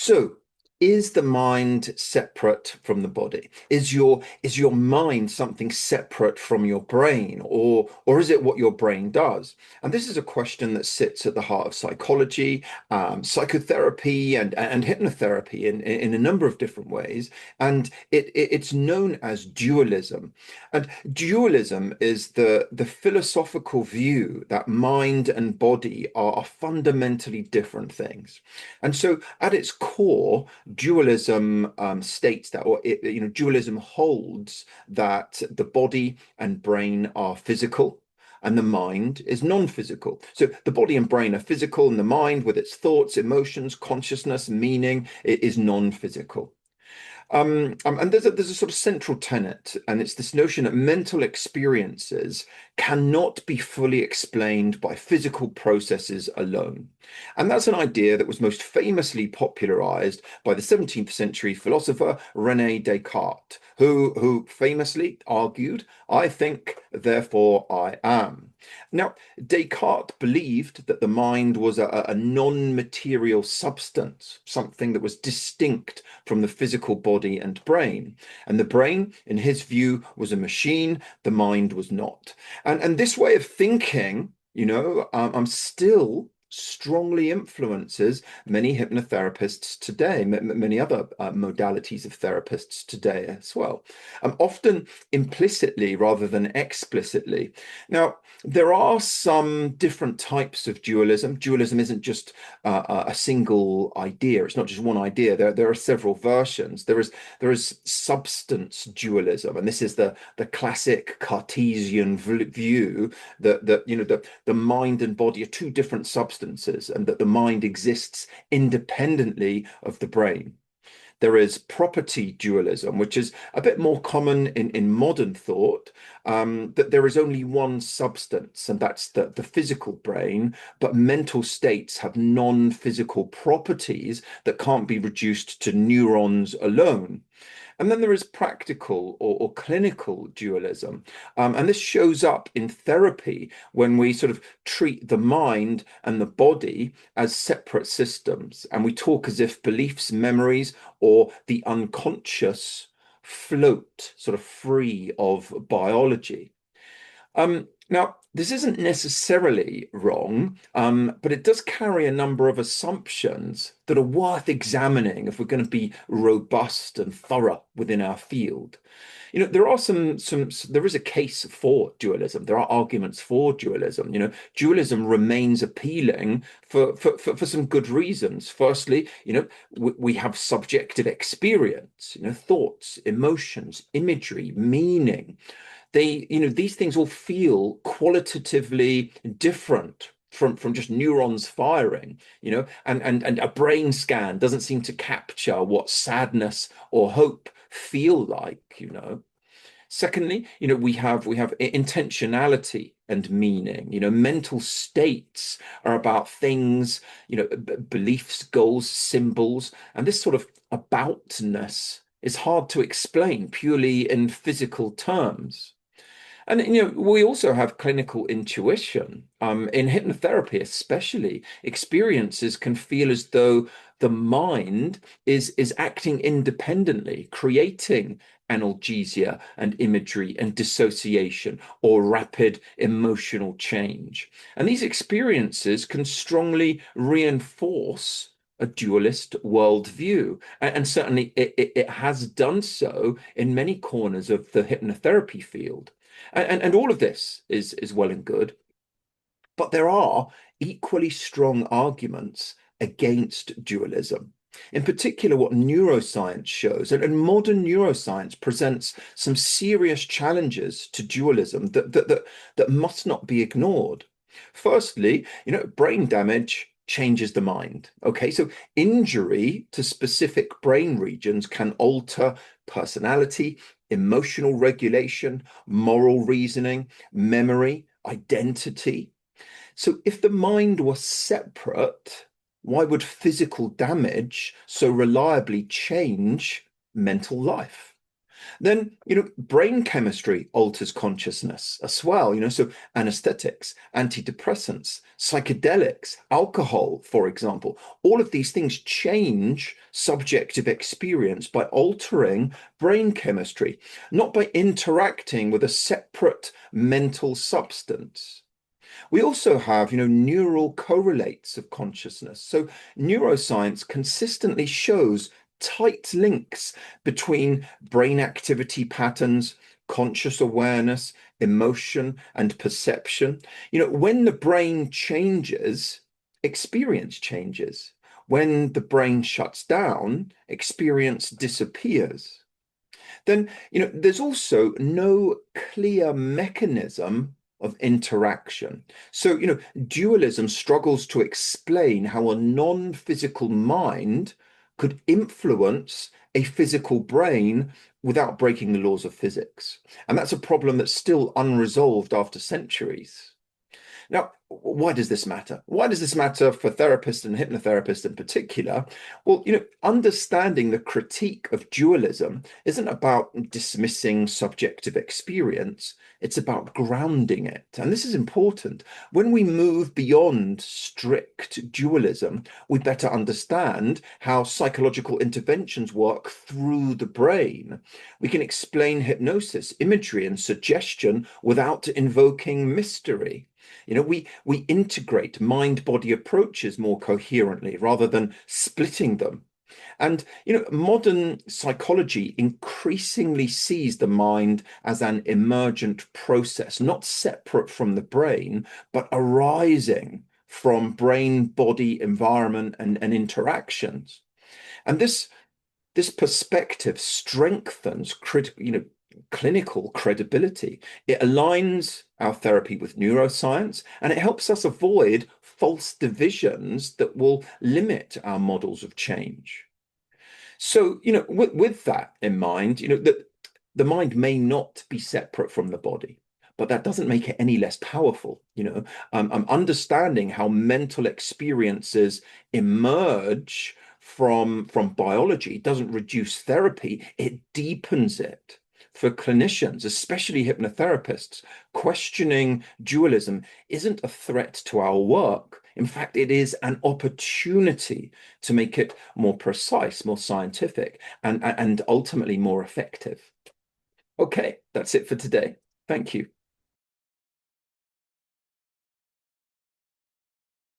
So, is the mind separate from the body? Is your mind something separate from your brain, or is it what your brain does? And this is a question that sits at the heart of psychology, psychotherapy, and hypnotherapy in a number of different ways. And it's known as dualism. And dualism is the philosophical view that mind and body are fundamentally different things. And so, at its core, dualism states that, dualism holds that the body and brain are physical and the mind is non-physical. So the body and brain are physical, and the mind, with its thoughts, emotions, consciousness, meaning, it is non-physical. And there's a sort of central tenet, and it's this notion that mental experiences cannot be fully explained by physical processes alone. And that's an idea that was most famously popularized by the 17th century philosopher René Descartes, who famously argued, "I think, therefore I am." Now, Descartes believed that the mind was a non-material substance, something that was distinct from the physical body and brain. And the brain, in his view, was a machine, the mind was not. And this way of thinking, I'm still strongly influences many hypnotherapists today, many other modalities of therapists today as well, often implicitly rather than explicitly. Now, there are some different types of dualism. Dualism isn't just a single idea. It's not just one idea. There are several versions. There is substance dualism, and this is the classic Cartesian view that the mind and body are two different substances, and that the mind exists independently of the brain. There is property dualism, which is a bit more common in modern thought, that there is only one substance, and that's the physical brain, but mental states have non-physical properties that can't be reduced to neurons alone. And then there is practical or clinical dualism. And this shows up in therapy when we sort of treat the mind and the body as separate systems. And we talk as if beliefs, memories, or the unconscious float sort of free of biology. Now, this isn't necessarily wrong, but it does carry a number of assumptions that are worth examining if we're going to be robust and thorough within our field. There are there is a case for dualism. There are arguments for dualism. Dualism remains appealing for some good reasons. Firstly, we have subjective experience, thoughts, emotions, imagery, meaning. These things all feel qualitatively different from just neurons firing, and a brain scan doesn't seem to capture what sadness or hope feel like. Secondly, we have intentionality and meaning. Mental states are about things, beliefs, goals, symbols, and this sort of aboutness is hard to explain purely in physical terms. And we also have clinical intuition. In hypnotherapy, especially, experiences can feel as though the mind is acting independently, creating analgesia and imagery and dissociation or rapid emotional change. And these experiences can strongly reinforce a dualist worldview. And certainly it has done so in many corners of the hypnotherapy field. And all of this is well and good, but there are equally strong arguments against dualism. In particular, what neuroscience shows, and modern neuroscience presents some serious challenges to dualism that must not be ignored. Firstly, brain damage changes the mind. Okay, so injury to specific brain regions can alter personality, emotional regulation, moral reasoning, memory, identity. So if the mind was separate, why would physical damage so reliably change mental life? Then, brain chemistry alters consciousness as well, so anesthetics, antidepressants, psychedelics, alcohol, for example, all of these things change subjective experience by altering brain chemistry, not by interacting with a separate mental substance. We also have, neural correlates of consciousness. So neuroscience consistently shows tight links between brain activity patterns, conscious awareness, emotion, and perception. When the brain changes, experience changes. When the brain shuts down, experience disappears. Then, there's also no clear mechanism of interaction. So, dualism struggles to explain how a non-physical mind could influence a physical brain without breaking the laws of physics. And that's a problem that's still unresolved after centuries. Now, why does this matter? Why does this matter for therapists and hypnotherapists in particular? Well, understanding the critique of dualism isn't about dismissing subjective experience, it's about grounding it. And this is important. When we move beyond strict dualism, we better understand how psychological interventions work through the brain. We can explain hypnosis, imagery, and suggestion without invoking mystery. We integrate mind-body approaches more coherently rather than splitting them. And, modern psychology increasingly sees the mind as an emergent process, not separate from the brain, but arising from brain, body, environment, and interactions. And this perspective strengthens clinical credibility. It aligns our therapy with neuroscience, and it helps us avoid false divisions that will limit our models of change. So, with that in mind, that the mind may not be separate from the body, but that doesn't make it any less powerful. Understanding how mental experiences emerge from biology doesn't reduce therapy, it deepens it. For clinicians, especially hypnotherapists, questioning dualism isn't a threat to our work. In fact, it is an opportunity to make it more precise, more scientific, and ultimately more effective. Okay, that's it for today. Thank you.